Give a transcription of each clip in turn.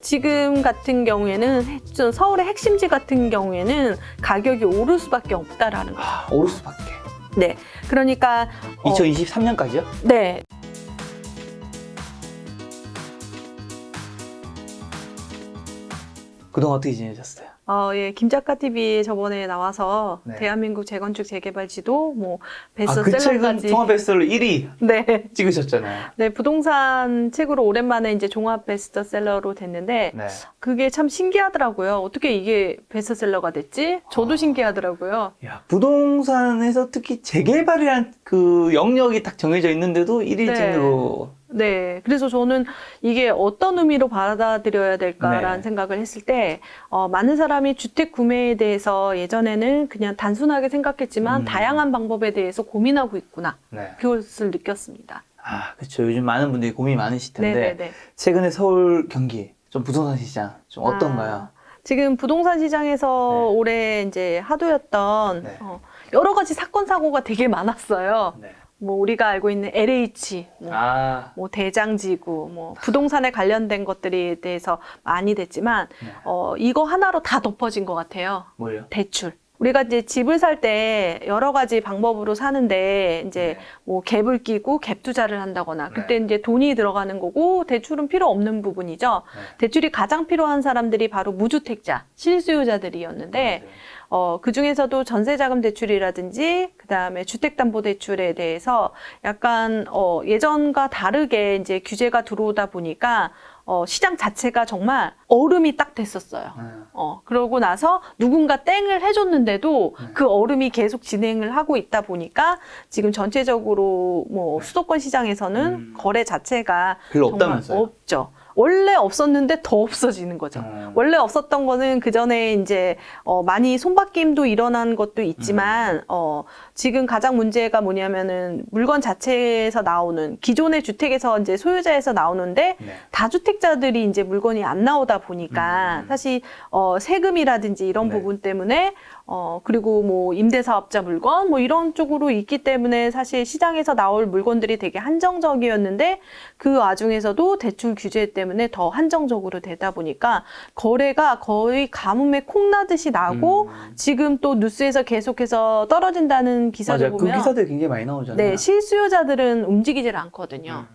지금 같은 경우에는 서울의 핵심지 같은 경우에는 가격이 오를 수밖에 없다라는 거죠. 오를 수밖에. 네, 그러니까 2023년까지요? 네. 그동안 어떻게 지내셨어요? 예, 김작가 TV에 저번에 나와서 네. 대한민국 재건축 재개발 지도, 뭐 그 책은 베스트셀러까지. 종합 베스트셀러 1위 네, 찍으셨잖아요. 네, 부동산 책으로 오랜만에 이제 종합 베스트셀러로 됐는데 네. 그게 참 신기하더라고요. 어떻게 이게 베스트셀러가 됐지? 저도 신기하더라고요. 야, 부동산에서 특히 재개발이란 그 영역이 딱 정해져 있는데도 1위진으로. 네, 그래서 저는 이게 어떤 의미로 받아들여야 될까라는 네. 생각을 했을 때, 많은 사람이 주택 구매에 대해서 예전에는 그냥 단순하게 생각했지만 다양한 방법에 대해서 고민하고 있구나. 네. 그것을 느꼈습니다. 그렇죠. 요즘 많은 분들이 고민이 많으실 텐데 네네네. 최근에 서울, 경기 좀 부동산 시장 좀 어떤가요? 지금 부동산 시장에서 네. 올해 이제 하도였던 네. 여러 가지 사건 사고가 되게 많았어요. 네. 뭐 우리가 알고 있는 LH, 뭐 대장지구, 뭐 부동산에 관련된 것들에 대해서 많이 됐지만 네. 이거 하나로 다 덮어진 것 같아요. 뭘요? 대출. 우리가 이제 집을 살 때 여러 가지 방법으로 사는데 이제 네. 뭐 갭을 끼고 갭 투자를 한다거나 그때 네. 이제 돈이 들어가는 거고 대출은 필요 없는 부분이죠. 네. 대출이 가장 필요한 사람들이 바로 무주택자, 실수요자들이었는데 네. 그 중에서도 전세자금 대출이라든지 그다음에 주택담보대출에 대해서 약간 예전과 다르게 이제 규제가 들어오다 보니까 시장 자체가 정말 얼음이 딱 됐었어요. 그러고 나서 누군가 땡을 해줬는데도 그 얼음이 계속 진행을 하고 있다 보니까 지금 전체적으로 뭐 수도권 시장에서는 거래 자체가 별로 정말 없다면서요? 없죠. 원래 없었는데 더 없어지는 거죠. 원래 없었던 거는 그 전에 이제 많이 손바뀜도 일어난 것도 있지만 지금 가장 문제가 뭐냐면은 물건 자체에서 나오는 기존의 주택에서 이제 소유자에서 나오는데 네. 다주택자들이 이제 물건이 안 나오다 보니까 사실 세금이라든지 이런 네. 부분 때문에 그리고 뭐 임대사업자 물건 뭐 이런 쪽으로 있기 때문에 사실 시장에서 나올 물건들이 되게 한정적이었는데 그 와중에서도 대출 규제 때문에 더 한정적으로 되다 보니까 거래가 거의 가뭄에 콩나듯이 나고 지금 또 뉴스에서 계속해서 떨어진다는 기사를 맞아요. 보면 그 기사들 굉장히 많이 나오잖아요. 네, 실수요자들은 움직이질 않거든요.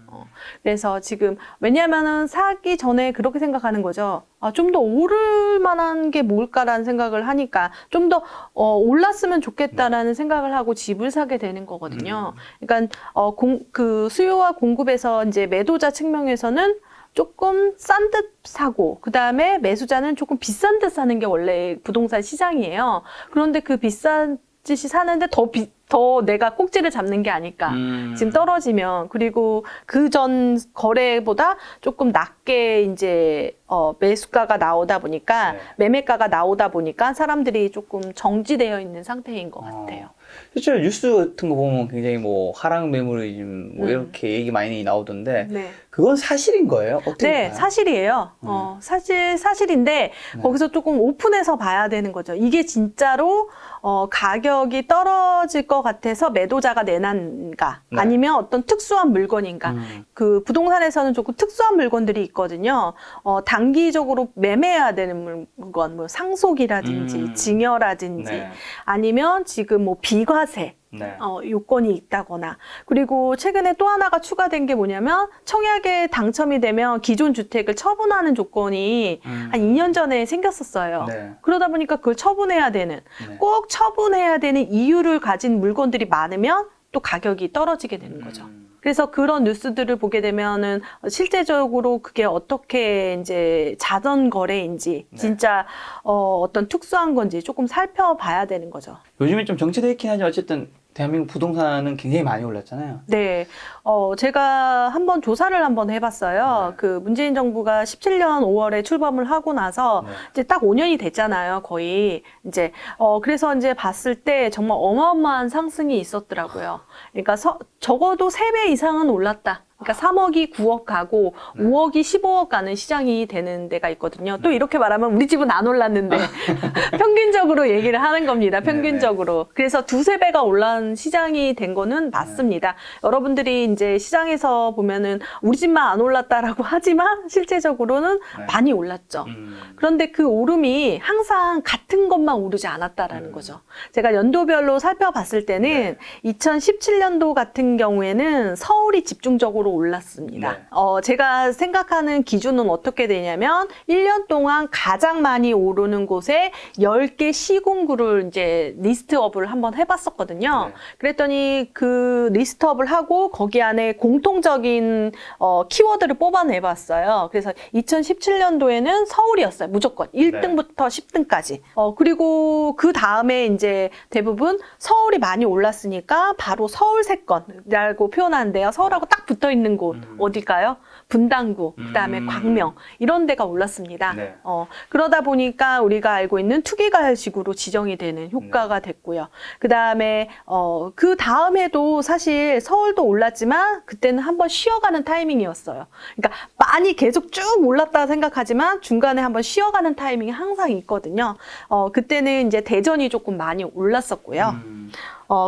그래서 지금 왜냐하면은 사기 전에 그렇게 생각하는 거죠. 좀 더 오를 만한 게 뭘까라는 생각을 하니까 좀 더 올랐으면 좋겠다라는 생각을 하고 집을 사게 되는 거거든요. 그러니까 그 수요와 공급에서 이제 매도자 측면에서는 조금 싼 듯 사고 그다음에 매수자는 조금 비싼 듯 사는 게 원래 부동산 시장이에요. 그런데 그 비싼 듯이 사는데 더 내가 꼭지를 잡는 게 아닐까. 지금 떨어지면. 그리고 그 전 거래보다 조금 낮게 이제 매수가가 나오다 보니까 네. 매매가가 나오다 보니까 사람들이 조금 정지되어 있는 상태인 것 같아요. 실제로 뉴스 같은 거 보면 굉장히 뭐 하락 매물이 뭐 이렇게 얘기 많이 나오던데 네. 그건 사실인 거예요? 어떻게 네, 봐요? 사실이에요. 사실인데 거기서 조금 오픈해서 봐야 되는 거죠. 이게 진짜로 가격이 떨어질 것 같아서 매도자가 내놨는가 네. 아니면 어떤 특수한 물건인가. 그 부동산에서는 조금 특수한 물건들이 있거든요. 단기적으로 매매해야 되는 물건, 뭐 상속이라든지 증여라든지 네. 아니면 지금 뭐 비과세 네. 요건이 있다거나 그리고 최근에 또 하나가 추가된 게 뭐냐면 청약에 당첨이 되면 기존 주택을 처분하는 조건이 한 2년 전에 생겼었어요. 네. 그러다 보니까 그걸 처분해야 되는 네. 꼭 처분해야 되는 이유를 가진 물건들이 많으면 또 가격이 떨어지게 되는 거죠. 그래서 그런 뉴스들을 보게 되면은 실제적으로 그게 어떻게 이제 자전 거래인지 네. 진짜 어떤 특수한 건지 조금 살펴봐야 되는 거죠. 요즘에 좀 정체돼 있긴 하지만 어쨌든 대한민국 부동산은 굉장히 많이 올랐잖아요. 네, 제가 한번 조사를 한번 해봤어요. 네. 그 문재인 정부가 17년 5월에 출범을 하고 나서 네. 이제 딱 5년이 됐잖아요, 거의. 이제 그래서 이제 봤을 때 정말 어마어마한 상승이 있었더라고요. 그러니까 적어도 3배 이상은 올랐다. 그러니까 3억이 9억 가고 5억이 15억 가는 시장이 되는 데가 있거든요. 또 이렇게 말하면 우리 집은 안 올랐는데 평균적으로 얘기를 하는 겁니다. 평균적으로. 그래서 두세 배가 올라온 시장이 된 거는 맞습니다. 여러분들이 이제 시장에서 보면은 우리 집만 안 올랐다라고 하지만 실제적으로는 많이 올랐죠. 그런데 그 오름이 항상 같은 것만 오르지 않았다라는 거죠. 제가 연도별로 살펴봤을 때는 2017년도 같은 경우에는 서울이 집중적으로 올랐습니다. 제가 생각하는 기준은 어떻게 되냐면 1년 동안 가장 많이 오르는 곳에 10개 시군구를 이제 리스트업을 한번 해봤었거든요. 그랬더니 그 리스트업을 하고 거기 안에 공통적인 키워드를 뽑아내봤어요. 그래서 2017년도에는 서울이었어요. 무조건 1등부터 10등까지. 그리고 그 다음에 이제 대부분 서울이 많이 올랐으니까 바로 서울세권이라고 표현하는데요. 서울하고 딱 붙어 있는 곳 어딜까요? 분당구, 그다음에 광명 이런 데가 올랐습니다. 그러다 보니까 우리가 알고 있는 투기가열식으로 지정이 되는 효과가 됐고요. 그다음에 그 다음에도 사실 서울도 올랐지만 그때는 한번 쉬어가는 타이밍이었어요. 그러니까 많이 계속 쭉 올랐다 생각하지만 중간에 한번 쉬어가는 타이밍이 항상 있거든요. 그때는 이제 대전이 조금 많이 올랐었고요.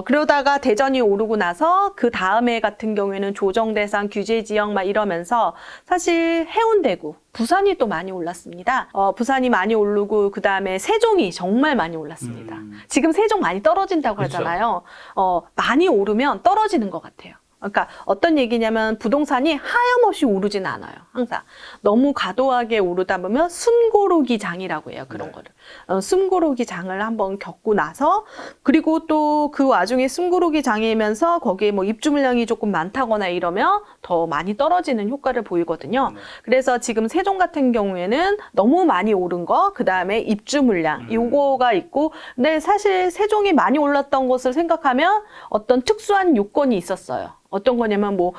그러다가 대전이 오르고 나서 그 다음에 같은 경우에는 조정 대상, 규제 지역 막 이러면서 사실 해운대구, 부산이 또 많이 올랐습니다. 부산이 많이 오르고 그 다음에 세종이 정말 많이 올랐습니다. 지금 세종 많이 떨어진다고 하잖아요. 많이 오르면 떨어지는 것 같아요. 그러니까 어떤 얘기냐면 부동산이 하염없이 오르진 않아요. 항상 너무 과도하게 오르다 보면 숨고르기 장이라고 해요. 그런 거를 숨고르기 장을 한번 겪고 나서 그리고 또 그 와중에 숨고르기 장이면서 거기에 뭐 입주 물량이 조금 많다거나 이러면 더 많이 떨어지는 효과를 보이거든요. 그래서 지금 세종 같은 경우에는 너무 많이 오른 거, 그 다음에 입주 물량 요거가 있고, 근데 사실 세종이 많이 올랐던 것을 생각하면 어떤 특수한 요건이 있었어요. 어떤 거냐면 뭐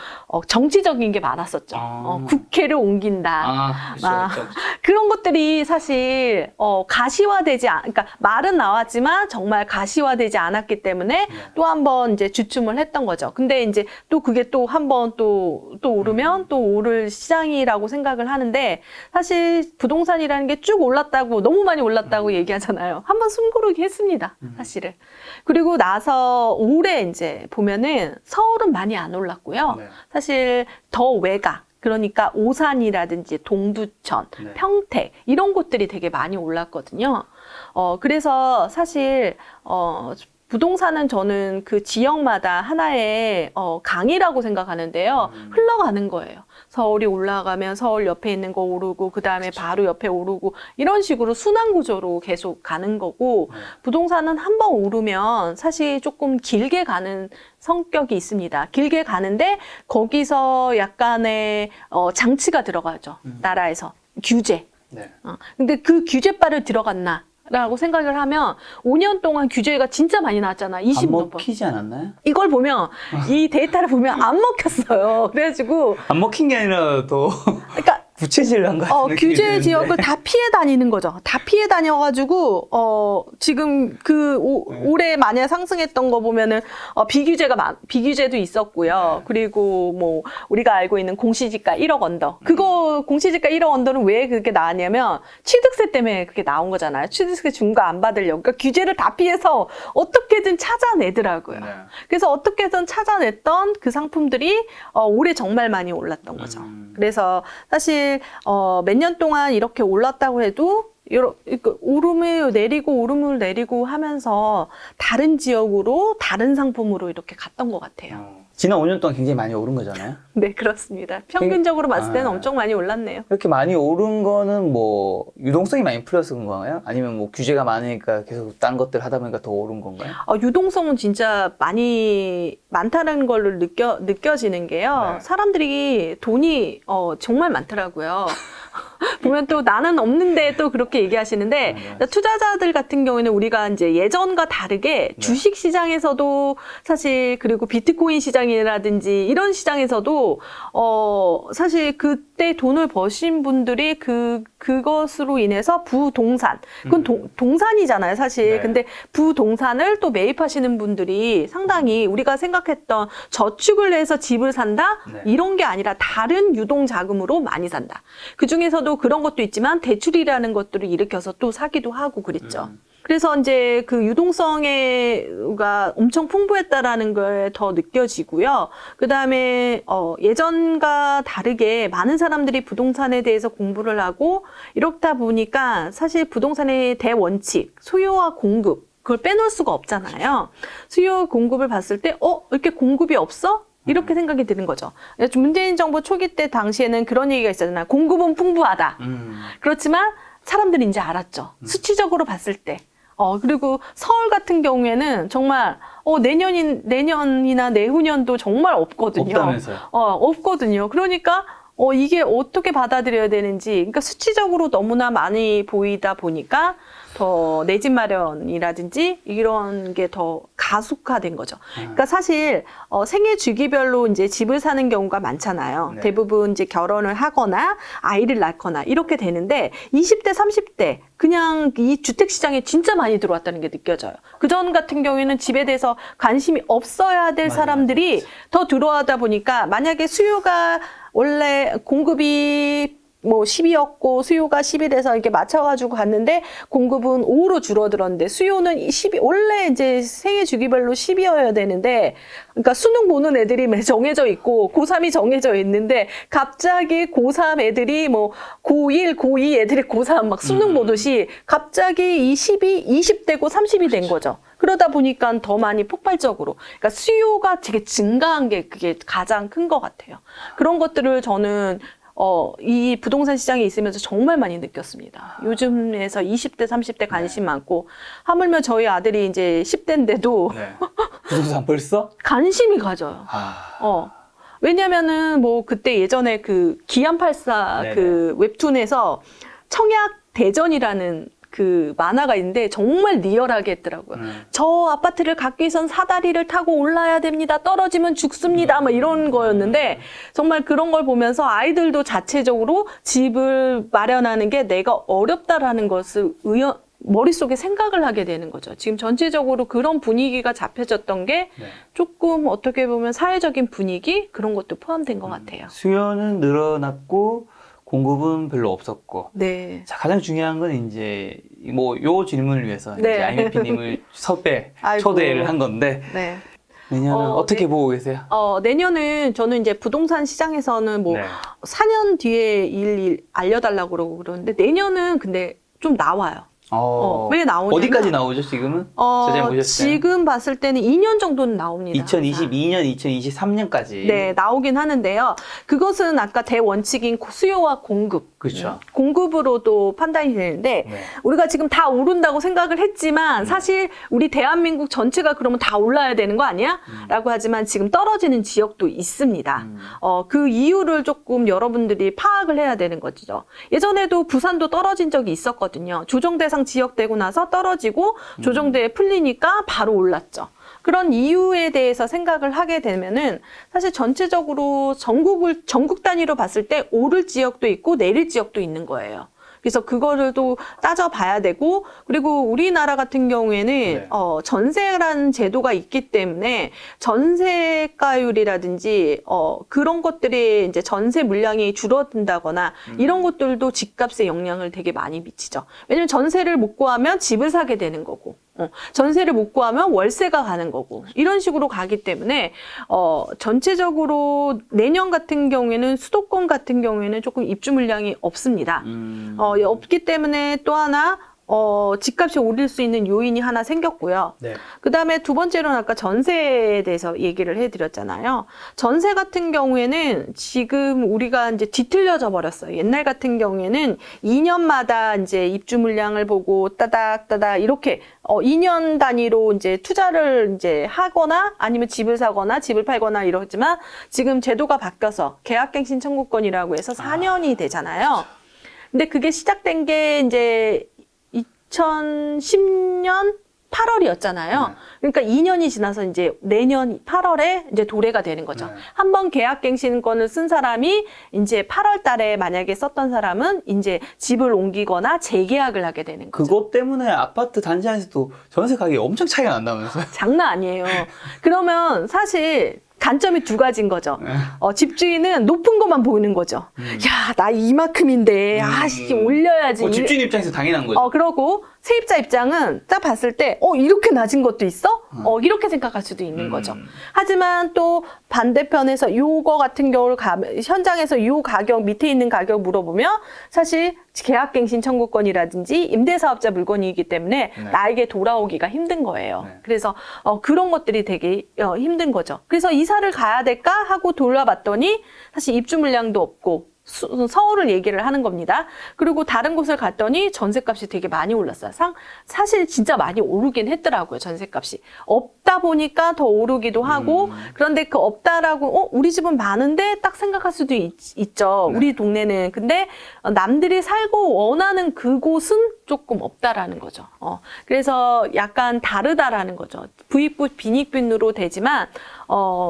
정치적인 게 많았었죠. 국회를 옮긴다. 그렇죠. 그런 것들이 사실 가시화되지 그러니까 말은 나왔지만 정말 가시화되지 않았기 때문에 또 한 번 이제 주춤을 했던 거죠. 근데 이제 또 그게 또 한 번 또 오르면 또 오를 시장이라고 생각을 하는데 사실 부동산이라는 게 쭉 올랐다고 너무 많이 올랐다고 얘기하잖아요. 한 번 숨고르기 했습니다. 사실은. 그리고 나서 올해 이제 보면은 서울은 많이 안 올랐고요. 사실 더 외곽, 그러니까 오산이라든지 동두천, 평택 이런 곳들이 되게 많이 올랐거든요. 그래서 사실 부동산은 저는 그 지역마다 하나의 강이라고 생각하는데요. 흘러가는 거예요. 서울이 올라가면 서울 옆에 있는 거 오르고 그 다음에 바로 옆에 오르고 이런 식으로 순환 구조로 계속 가는 거고 부동산은 한 번 오르면 사실 조금 길게 가는 성격이 있습니다. 길게 가는데 거기서 약간의 장치가 들어가죠. 나라에서 규제. 근데 그 규제바를 들어갔나? 라고 생각을 하면 5년 동안 규제가 진짜 많이 나왔잖아. 20몇 안 번. 먹히지 않았나요? 이걸 보면 이 데이터를 보면 안 먹혔어요. 그래가지고 안 먹힌 게 아니라 또 그러니까 부채질한 거 같은 느낌이 규제 드는데. 지역을 다 피해 다니는 거죠. 다 피해 다녀가지고 지금 그 올해 만약 상승했던 거 보면은 비규제도 있었고요. 그리고 뭐 우리가 알고 있는 공시지가 1억 언더. 그거 공시지가 1억 언더는 왜 그렇게 나왔냐면 취득세 때문에 그게 나온 거잖아요. 취득세 중과 안 받으려고. 그러니까 규제를 다 피해서 어떻게든 찾아내더라고요. 그래서 어떻게든 찾아냈던 그 상품들이 올해 정말 많이 올랐던 거죠. 그래서 사실 몇 년 동안 이렇게 올랐다고 해도 오름을 내리고 하면서 다른 지역으로 다른 상품으로 이렇게 갔던 것 같아요. 지난 5년 동안 굉장히 많이 오른 거잖아요. 네, 그렇습니다. 평균적으로 봤을 때는 엄청 많이 올랐네요. 이렇게 많이 오른 거는 뭐 유동성이 많이 풀려서 그런 건가요? 아니면 뭐 규제가 많으니까 계속 다른 것들 하다 보니까 더 오른 건가요? 유동성은 진짜 많다는 걸로 느껴지는 게요. 사람들이 돈이 정말 많더라고요. 보면 또 나는 없는데 또 그렇게 얘기하시는데 맞아. 투자자들 같은 경우에는 우리가 이제 예전과 다르게 주식 시장에서도 사실 그리고 비트코인 시장이라든지 이런 시장에서도 사실 그때 돈을 버신 분들이 그것으로 인해서 부동산 그건 동산이잖아요 사실. 네. 근데 부동산을 또 매입하시는 분들이 상당히 우리가 생각했던 저축을 해서 집을 산다 네. 이런 게 아니라 다른 유동 자금으로 많이 산다. 그 중에서도 그런 것도 있지만 대출이라는 것들을 일으켜서 또 사기도 하고 그랬죠. 그래서 이제 그 유동성가 엄청 풍부했다라는 걸 더 느껴지고요. 그 다음에 예전과 다르게 많은 사람들이 부동산에 대해서 공부를 하고 이렇다 보니까 사실 부동산의 대원칙, 소유와 공급 그걸 빼놓을 수가 없잖아요. 수요 공급을 봤을 때 이렇게 공급이 없어? 이렇게 생각이 드는 거죠. 문재인 정부 초기 때 당시에는 그런 얘기가 있었잖아요. 공급은 풍부하다. 그렇지만 사람들이 이제 알았죠. 수치적으로 봤을 때. 그리고 서울 같은 경우에는 정말 내년이나 내후년도 정말 없거든요. 없다면서요? 없거든요. 그러니까 이게 어떻게 받아들여야 되는지, 그러니까 수치적으로 너무나 많이 보이다 보니까 더 내 집 마련이라든지 이런 게 더 가속화된 거죠. 그러니까 사실 생애 주기별로 이제 집을 사는 경우가 많잖아요. 네. 대부분 이제 결혼을 하거나 아이를 낳거나 이렇게 되는데 20대, 30대 그냥 이 주택 시장에 진짜 많이 들어왔다는 게 느껴져요. 그전 같은 경우에는 집에 대해서 관심이 없어야 될 사람들이 더 들어와다 보니까 만약에 수요가 원래 공급이 뭐 10이었고 수요가 10이 돼서 이렇게 맞춰가지고 갔는데 공급은 5로 줄어들었는데 수요는 10이 원래 이제 생애 주기별로 10이어야 되는데 그러니까 수능 보는 애들이 정해져 있고 고3이 정해져 있는데 갑자기 고3 애들이 뭐 고1, 고2 애들이 고3 막 수능 보듯이 갑자기 이 10이 20대고 30이 된 거죠. 그러다 보니까 더 많이 폭발적으로 그러니까 수요가 되게 증가한 게 그게 가장 큰 것 같아요. 그런 것들을 저는 이 부동산 시장에 있으면서 정말 많이 느꼈습니다. 요즘에서 20대, 30대 관심 많고, 하물며 저희 아들이 이제 10대인데도 네. 부동산 벌써? 관심이 가져요. 왜냐면은 뭐 그때 예전에 그 기안84 네네. 그 웹툰에서 청약 대전이라는 그 만화가 있는데 정말 리얼하게 했더라고요. 저 아파트를 갖기 위해선 사다리를 타고 올라야 됩니다. 떨어지면 죽습니다. 막 이런 거였는데 정말 그런 걸 보면서 아이들도 자체적으로 집을 마련하는 게 내가 어렵다라는 것을 머릿속에 생각을 하게 되는 거죠. 지금 전체적으로 그런 분위기가 잡혀졌던 게 조금 어떻게 보면 사회적인 분위기 그런 것도 포함된 것 같아요. 수요는 늘어났고 공급은 별로 없었고. 네. 자, 가장 중요한 건 이제 뭐 요 질문을 위해서 네. 이제 IMP님을 섭외 아이고. 초대를 한 건데 네. 내년은 어떻게 네. 보고 계세요? 내년은 저는 이제 부동산 시장에서는 뭐 네. 4년 뒤에 일 알려달라고 그러고 그러는데 내년은 근데 좀 나와요. 왜 나오냐면 어디까지 나오죠 지금은? 저번에 보셨을 때는? 지금 봤을 때는 2년 정도는 나옵니다. 2022년, 2023년까지. 네, 나오긴 하는데요. 그것은 아까 대원칙인 수요와 공급. 그렇죠. 공급으로도 판단이 되는데 네. 우리가 지금 다 오른다고 생각을 했지만 사실 우리 대한민국 전체가 그러면 다 올라야 되는 거 아니야? 라고 하지만 지금 떨어지는 지역도 있습니다. 그 이유를 조금 여러분들이 파악을 해야 되는 거죠. 예전에도 부산도 떨어진 적이 있었거든요. 조정 대상 지역되고 나서 떨어지고 조정대에 풀리니까 바로 올랐죠. 그런 이유에 대해서 생각을 하게 되면은 사실 전체적으로 전국 단위로 봤을 때 오를 지역도 있고 내릴 지역도 있는 거예요. 그래서 그거를 또 따져봐야 되고 그리고 우리나라 같은 경우에는 네. 전세라는 제도가 있기 때문에 전세가율이라든지 그런 것들이 이제 전세 물량이 줄어든다거나 이런 것들도 집값에 영향을 되게 많이 미치죠. 왜냐면 전세를 못 구하면 집을 사게 되는 거고 전세를 못 구하면 월세가 가는 거고 이런 식으로 가기 때문에 전체적으로 내년 같은 경우에는 수도권 같은 경우에는 조금 입주 물량이 없습니다. 없기 때문에 또 하나 집값이 오를 수 있는 요인이 하나 생겼고요. 네. 그 다음에 두 번째로는 아까 전세에 대해서 얘기를 해드렸잖아요. 전세 같은 경우에는 지금 우리가 이제 뒤틀려져 버렸어요. 옛날 같은 경우에는 2년마다 이제 입주 물량을 보고 따닥따닥 이렇게 2년 단위로 이제 투자를 이제 하거나 아니면 집을 사거나 집을 팔거나 이러지만 지금 제도가 바뀌어서 계약갱신 청구권이라고 해서 4년이 되잖아요. 근데 그게 시작된 게 이제 2010년 8월이었잖아요. 그러니까 2년이 지나서 이제 내년 8월에 이제 도래가 되는 거죠. 한 번 계약갱신권을 쓴 사람이 이제 8월 달에 만약에 썼던 사람은 이제 집을 옮기거나 재계약을 하게 되는 거죠. 그것 때문에 아파트 단지 안에서도 전세 가격이 엄청 차이가 난다면서요? 장난 아니에요. 그러면 사실 단점이 두 가지인 거죠. 집주인은 높은 것만 보이는 거죠. 야, 나 이만큼인데, 아씨, 올려야지. 집주인 입장에서 당연한 거죠. 그러고 세입자 입장은 딱 봤을 때, 이렇게 낮은 것도 있어? 이렇게 생각할 수도 있는 거죠. 하지만 또 반대편에서 요거 같은 경우를 현장에서 요 가격, 밑에 있는 가격 물어보면 사실 계약갱신 청구권이라든지 임대사업자 물건이기 때문에 네. 나에게 돌아오기가 힘든 거예요. 네. 그래서 그런 것들이 되게 힘든 거죠. 그래서 이사를 가야 될까 하고 돌아봤더니 사실 입주 물량도 없고 서울을 얘기를 하는 겁니다. 그리고 다른 곳을 갔더니 전셋값이 되게 많이 올랐어요. 사실 진짜 많이 오르긴 했더라고요. 전셋값이. 없다 보니까 더 오르기도 하고 그런데 그 없다라고 우리 집은 많은데 딱 생각할 수도 있죠. 네. 우리 동네는. 근데 남들이 살고 원하는 그곳은 조금 없다라는 거죠. 그래서 약간 다르다라는 거죠. 부익부 빈익빈으로 되지만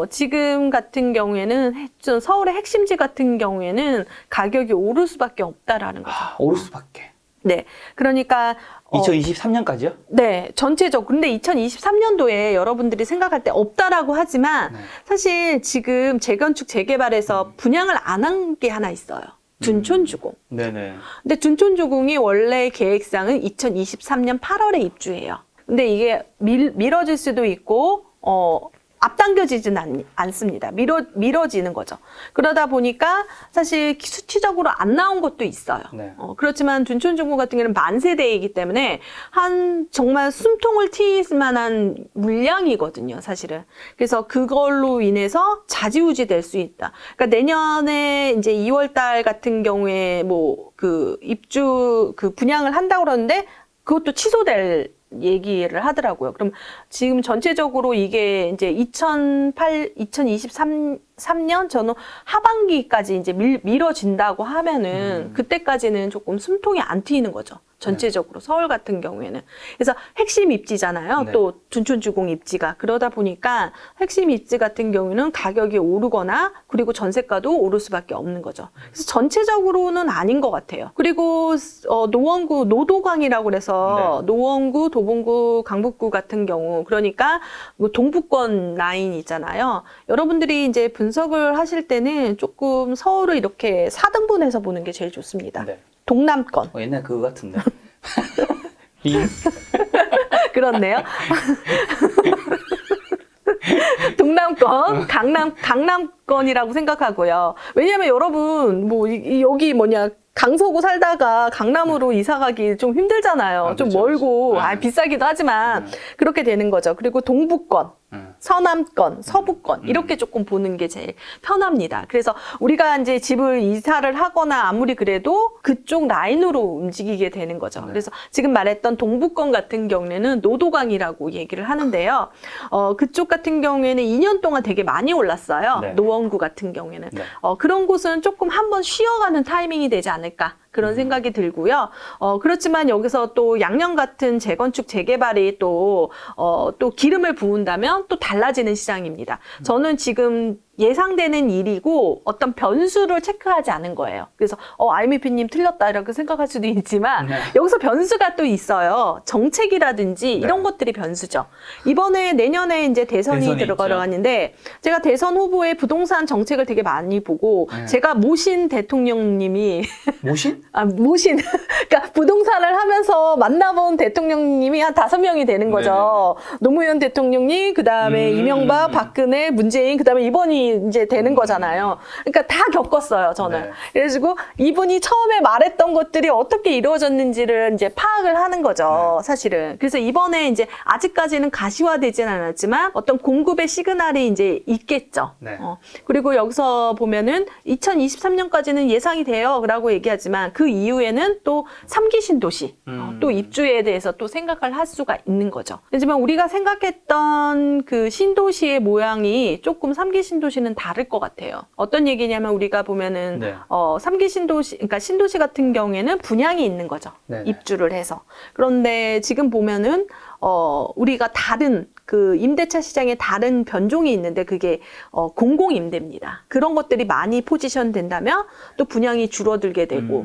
지금 같은 경우에는 서울의 핵심지 같은 경우에는 가격이 오를 수밖에 없다라는 거죠. 오를 수밖에. 네. 그러니까 2023년까지요? 네, 전체적으로. 근데 2023년도에 여러분들이 생각할 때 없다라고 하지만 네. 사실 지금 재건축 재개발에서 분양을 안 한 게 하나 있어요. 둔촌주공. 네네. 근데 둔촌주공이 원래 계획상은 2023년 8월에 입주해요. 근데 이게 미뤄질 수도 있고 앞당겨지진 않습니다. 미뤄지는 거죠. 그러다 보니까 사실 수치적으로 안 나온 것도 있어요. 네. 그렇지만 둔촌중구 같은 경우는 만세대이기 때문에 정말 숨통을 트일 만한 물량이거든요, 사실은. 그래서 그걸로 인해서 좌지우지 될 수 있다. 그러니까 내년에 이제 2월 달 같은 경우에 입주 분양을 한다고 그러는데 그것도 취소될 얘기를 하더라고요. 그럼 지금 전체적으로 이게 이제 2023년 전후 하반기까지 이제 미뤄진다고 하면은 그때까지는 조금 숨통이 안 트이는 거죠. 전체적으로 서울 같은 경우에는. 그래서 핵심 입지잖아요. 네. 또 둔촌주공 입지가. 그러다 보니까 핵심 입지 같은 경우는 가격이 오르거나 그리고 전세가도 오를 수밖에 없는 거죠. 그래서 전체적으로는 아닌 것 같아요. 그리고 노원구 노도강이라고 그래서 네. 노원구, 도봉구, 강북구 같은 경우 그러니까 동부권 라인 있잖아요. 여러분들이 이제 분석을 하실 때는 조금 서울을 이렇게 4등분해서 보는 게 제일 좋습니다. 네. 동남권. 옛날 그거 같은데. 그렇네요. 동남권, 강남권이라고 생각하고요. 왜냐면 여러분, 여기 강서구 살다가 강남으로 이사 가기 좀 힘들잖아요. 좀 그렇죠, 멀고, 그렇죠. 비싸기도 하지만, 그렇게 되는 거죠. 그리고 동부권, 서남권, 서부권, 이렇게 조금 보는 게 제일 편합니다. 그래서 우리가 이제 집을 이사를 하거나 아무리 그래도 그쪽 라인으로 움직이게 되는 거죠. 네. 그래서 지금 말했던 동부권 같은 경우에는 노도강이라고 얘기를 하는데요. 그쪽 같은 경우에는 2년 동안 되게 많이 올랐어요. 네. 노원구 같은 경우에는. 네. 그런 곳은 조금 한번 쉬어가는 타이밍이 되지 않을까. 그런 생각이 들고요. 그렇지만 여기서 또 양녕 같은 재건축 재개발이 또 기름을 부은다면 또 달라지는 시장입니다. 저는 지금 예상되는 일이고 어떤 변수를 체크하지 않은 거예요. 그래서 IMP님 틀렸다 이렇게 생각할 수도 있지만 네. 여기서 변수가 또 있어요. 정책이라든지 이런 것들이 변수죠. 이번에 내년에 이제 대선이 들어가는데 제가 대선 후보의 부동산 정책을 되게 많이 보고 네. 제가 모신 대통령님이 모신? 모신 그러니까 부동산을 하면서 만나본 대통령님이 한 5명이 되는 거죠. 노무현 대통령님, 그다음에 이명박, 박근혜, 문재인, 그다음에 이번이 이제 되는 거잖아요. 그러니까 다 겪었어요, 저는. 네. 그래가지고 이분이 처음에 말했던 것들이 어떻게 이루어졌는지를 이제 파악을 하는 거죠, 사실은. 그래서 이번에 이제 아직까지는 가시화되진 않았지만 어떤 공급의 시그널이 이제 있겠죠. 네. 그리고 여기서 보면은 2023년까지는 예상이 돼요, 라고 얘기하지만 그 이후에는 또 3기 신도시, 또 입주에 대해서 또 생각을 할 수가 있는 거죠. 하지만 우리가 생각했던 그 신도시의 모양이 조금 3기 신도시 신도시는 다를 것 같아요. 어떤 얘기냐면 우리가 보면은 네. 3기 신도시, 그러니까 신도시 같은 경우에는 분양이 있는 거죠. 네네. 입주를 해서. 그런데 지금 보면은 우리가 다른 그 임대차 시장에 다른 변종이 있는데 그게 공공임대입니다. 그런 것들이 많이 포지션 된다면 또 분양이 줄어들게 되고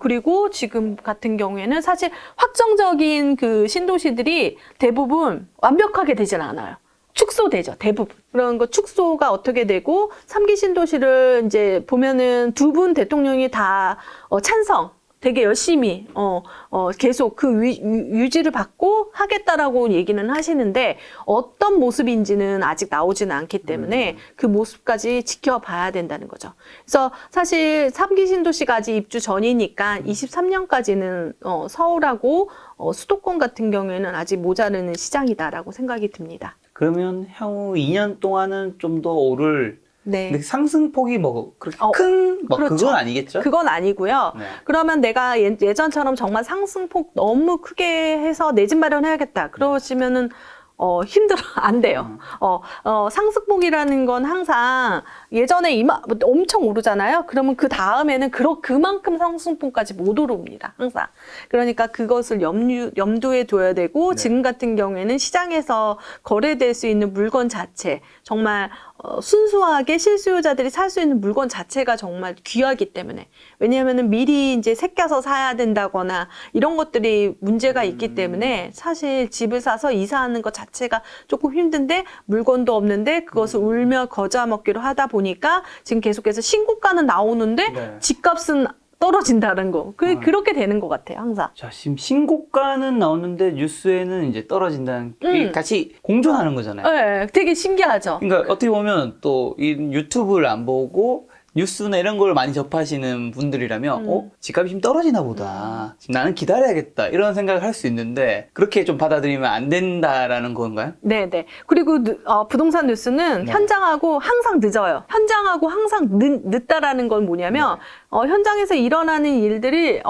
그리고 지금 같은 경우에는 사실 확정적인 그 신도시들이 대부분 완벽하게 되진 않아요. 축소되죠, 대부분. 그런 거 축소가 어떻게 되고 3기 신도시를 이제 보면은 두 분 대통령이 다 찬성. 되게 열심히 계속 그 유지를 받고 하겠다라고 얘기는 하시는데 어떤 모습인지는 아직 나오지는 않기 때문에 그 모습까지 지켜봐야 된다는 거죠. 그래서 사실 3기 신도시까지 입주 전이니까 23년까지는 서울하고 수도권 같은 경우에는 아직 모자르는 시장이다라고 생각이 듭니다. 그러면 향후 2년 동안은 좀 더 오를 네. 근데 상승폭이 뭐 그렇게 큰 그렇죠. 그건 아니겠죠? 그건 아니고요. 네. 그러면 내가 예전처럼 정말 상승폭 너무 크게 해서 내 집 마련해야겠다. 그러시면은 힘들어. 안 돼요. 상승폭이라는 건 항상 예전에 엄청 오르잖아요. 그러면 그 다음에는 그만큼 상승폭까지 못 오릅니다. 항상. 그러니까 그것을 염두에 둬야 되고, 네. 지금 같은 경우에는 시장에서 거래될 수 있는 물건 자체, 정말 순수하게 실수요자들이 살 수 있는 물건 자체가 정말 귀하기 때문에. 왜냐하면은 미리 이제 새겨서 사야 된다거나 이런 것들이 문제가 있기 때문에 사실 집을 사서 이사하는 것 자체가 조금 힘든데 물건도 없는데 그것을 울며 거저 먹기로 하다 보니까 지금 계속해서 신고가는 나오는데 네. 집값은 떨어진다는 거. 그렇게 되는 것 같아요, 항상. 자, 지금 신고가는 나오는데 뉴스에는 이제 떨어진다는 게 같이 공존하는 거잖아요. 네, 되게 신기하죠. 그러니까 어떻게 보면 또 이 유튜브를 안 보고 뉴스나 이런 걸 많이 접하시는 분들이라면 집값이 좀 떨어지나 보다. 지금 나는 기다려야겠다. 이런 생각을 할 수 있는데 그렇게 좀 받아들이면 안 된다라는 건가요? 네네. 그리고 부동산 뉴스는 네. 현장하고 항상 늦어요. 현장하고 항상 늦다라는 건 뭐냐면 현장에서 일어나는 일들이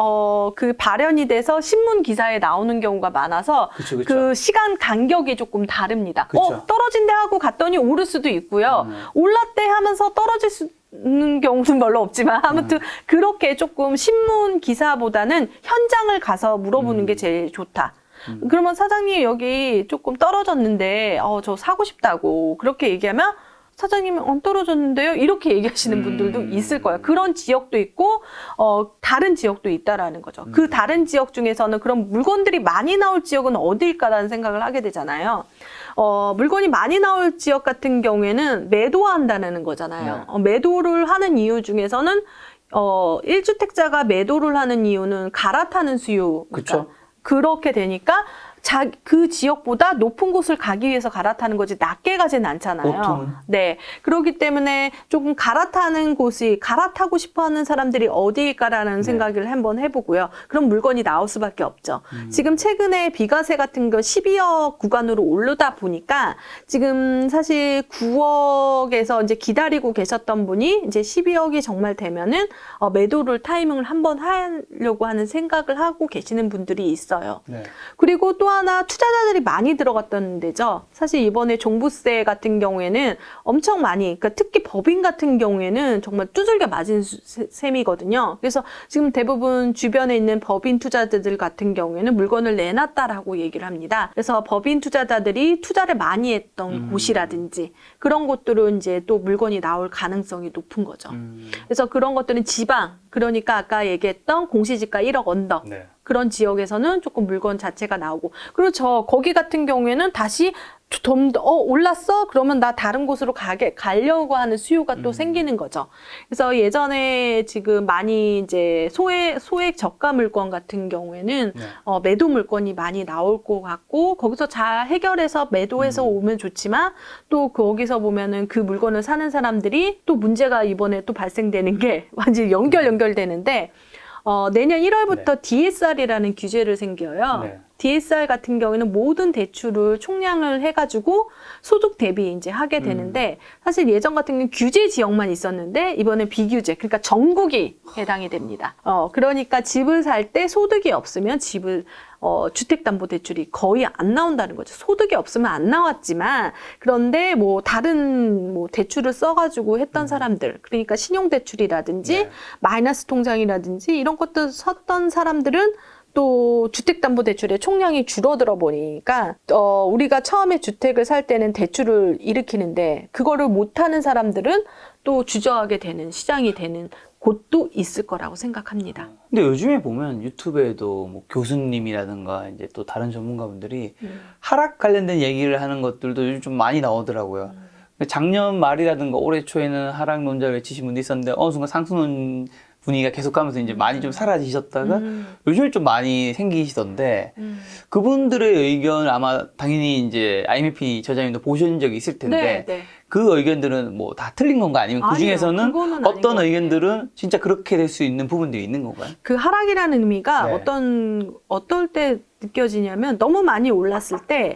그 발현이 돼서 신문 기사에 나오는 경우가 많아서 그쵸. 그 시간 간격이 조금 다릅니다. 그쵸. 떨어진대 하고 갔더니 오를 수도 있고요. 올랐대 하면서 떨어질 수 있는 경우는 별로 없지만 아무튼 그렇게 조금 신문 기사보다는 현장을 가서 물어보는 게 제일 좋다. 그러면 사장님 여기 조금 떨어졌는데 저 사고 싶다고 그렇게 얘기하면 사장님은 안 떨어졌는데요? 이렇게 얘기하시는 분들도 있을 거예요. 그런 지역도 있고 다른 지역도 있다라는 거죠. 그 다른 지역 중에서는 그런 물건들이 많이 나올 지역은 어디일까라는 생각을 하게 되잖아요. 물건이 많이 나올 지역 같은 경우에는 매도한다는 거잖아요. 매도를 하는 이유 중에서는 1주택자가 매도를 하는 이유는 갈아타는 수요. 그쵸. 그렇게 되니까 그 지역보다 높은 곳을 가기 위해서 갈아타는 거지 낮게 가지는 않잖아요. 보통은. 네. 그렇기 때문에 조금 갈아타는 곳이 갈아타고 싶어하는 사람들이 어디일까라는 생각을 한번 해보고요. 그럼 물건이 나올 수밖에 없죠. 지금 최근에 비과세 같은 거 12억 구간으로 오르다 보니까 지금 사실 9억에서 이제 기다리고 계셨던 분이 이제 12억이 정말 되면은 매도를 타이밍을 한번 하려고 하는 생각을 하고 계시는 분들이 있어요. 네. 그리고 또 하나 투자자들이 많이 들어갔던 데죠. 사실 이번에 종부세 같은 경우에는 엄청 많이, 그러니까 특히 법인 같은 경우에는 정말 두들겨 맞은 셈이거든요. 그래서 지금 대부분 주변에 있는 법인 투자자들 같은 경우에는 물건을 내놨다라고 얘기를 합니다. 그래서 법인 투자자들이 투자를 많이 했던 곳이라든지 그런 곳들은 이제 또 물건이 나올 가능성이 높은 거죠. 그래서 그런 것들은 지방, 그러니까 아까 얘기했던 공시지가 1억 언더. 네. 그런 지역에서는 조금 물건 자체가 나오고. 그렇죠. 거기 같은 경우에는 다시 좀 더, 올랐어? 그러면 나 다른 곳으로 가려고 하는 수요가 또 생기는 거죠. 그래서 예전에 지금 많이 이제 소액 저가 물건 같은 경우에는 매도 물건이 많이 나올 것 같고, 거기서 잘 해결해서 매도해서 오면 좋지만, 또 거기서 보면은 그 물건을 사는 사람들이 또 문제가 이번에 또 발생되는 게 완전히 연결되는데, 내년 1월부터 DSR이라는 규제를 생겨요. 네. DSR 같은 경우에는 모든 대출을 총량을 해가지고 소득 대비 이제 하게 되는데 사실 예전 같은 경우는 규제 지역만 있었는데 이번에 비규제, 그러니까 전국이 해당이 됩니다. 그러니까 집을 살 때 소득이 없으면 집을 주택담보대출이 거의 안 나온다는 거죠. 소득이 없으면 안 나왔지만 그런데 뭐 다른 뭐 대출을 써가지고 했던 사람들, 그러니까 신용대출이라든지 네. 마이너스 통장이라든지 이런 것들 썼던 사람들은 또 주택담보대출의 총량이 줄어들어 보니까 우리가 처음에 주택을 살 때는 대출을 일으키는데 그거를 못하는 사람들은 또 주저하게 되는 시장이 되는 곳도 있을 거라고 생각합니다. 근데 요즘에 보면 유튜브에도 뭐 교수님이라든가 이제 또 다른 전문가분들이 하락 관련된 얘기를 하는 것들도 요즘 좀 많이 나오더라고요. 작년 말이라든가 올해 초에는 하락 논자를 외치신 분도 있었는데 어느 순간 상승 분위기가 계속 가면서 이제 많이 좀 사라지셨다가 요즘에 좀 많이 생기시던데 그분들의 의견을 아마 당연히 이제 IMF 저자님도 보신 적이 있을 텐데 네. 그 의견들은 뭐 다 틀린 건가 아니면 그 아니요, 중에서는 그거는 아닌 것 어떤 같아요. 의견들은 진짜 그렇게 될 수 있는 부분들이 있는 건가요? 그 하락이라는 의미가 네. 어떨 때 느껴지냐면 너무 많이 올랐을 때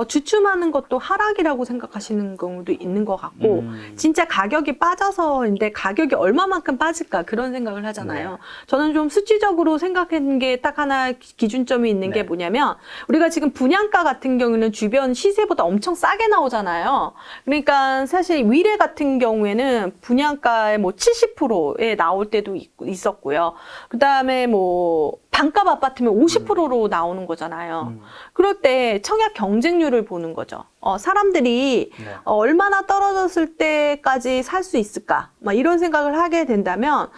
주춤하는 것도 하락이라고 생각하시는 경우도 있는 것 같고 진짜 가격이 빠져서인데 가격이 얼마만큼 빠질까 그런 생각을 하잖아요. 네. 저는 좀 수치적으로 생각한 게 딱 하나 기준점이 있는 네. 게 뭐냐면 우리가 지금 분양가 같은 경우는 주변 시세보다 엄청 싸게 나오잖아요. 그러니까 사실 위례 같은 경우에는 분양가의 뭐 70%에 나올 때도 있었고요. 그 다음에 뭐 반값 아파트면 50%로 나오는 거잖아요. 그럴 때 청약 경쟁률을 보는 거죠. 사람들이 네. 얼마나 떨어졌을 때까지 살 수 있을까? 막 이런 생각을 하게 된다면,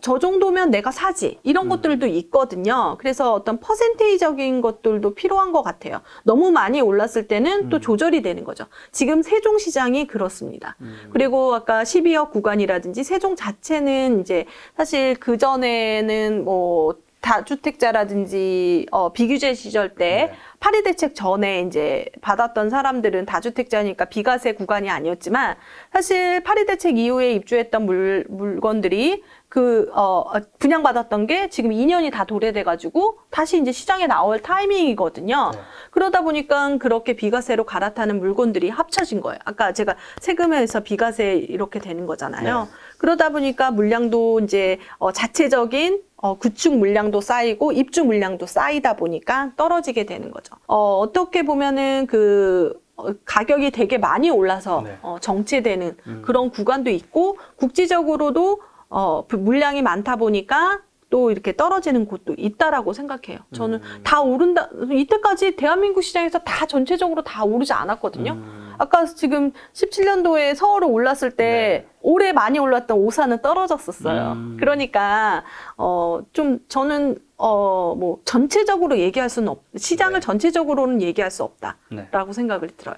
저 정도면 내가 사지. 이런 것들도 있거든요. 그래서 어떤 퍼센테이적인 것들도 필요한 것 같아요. 너무 많이 올랐을 때는 또 조절이 되는 거죠. 지금 세종시장이 그렇습니다. 그리고 아까 12억 구간이라든지 세종 자체는 이제 사실 그전에는 뭐 다주택자라든지 비규제 시절 때 네. 파리 대책 전에 이제 받았던 사람들은 다주택자니까 비과세 구간이 아니었지만 사실 파리 대책 이후에 입주했던 물건들이 분양받았던 게 지금 2년이 다 도래돼 가지고 다시 이제 시장에 나올 타이밍이거든요. 네. 그러다 보니까 그렇게 비과세로 갈아타는 물건들이 합쳐진 거예요. 아까 제가 세금에서 비과세 이렇게 되는 거잖아요. 네. 그러다 보니까 물량도 이제 자체적인 구축 물량도 쌓이고 입주 물량도 쌓이다 보니까 떨어지게 되는 거죠. 어떻게 보면은 가격이 되게 많이 올라서 네. 정체되는 그런 구간도 있고 국지적으로도 물량이 많다 보니까 또 이렇게 떨어지는 곳도 있다라고 생각해요. 저는 다 오른다. 이때까지 대한민국 시장에서 다 전체적으로 다 오르지 않았거든요. 아까 지금 17년도에 서울을 올랐을 때 네. 올해 많이 올랐던 오산은 떨어졌었어요. 그러니까 좀 저는 뭐 전체적으로 얘기할 수는 시장을 네. 전체적으로는 얘기할 수 없다라고 네. 생각을 들어요.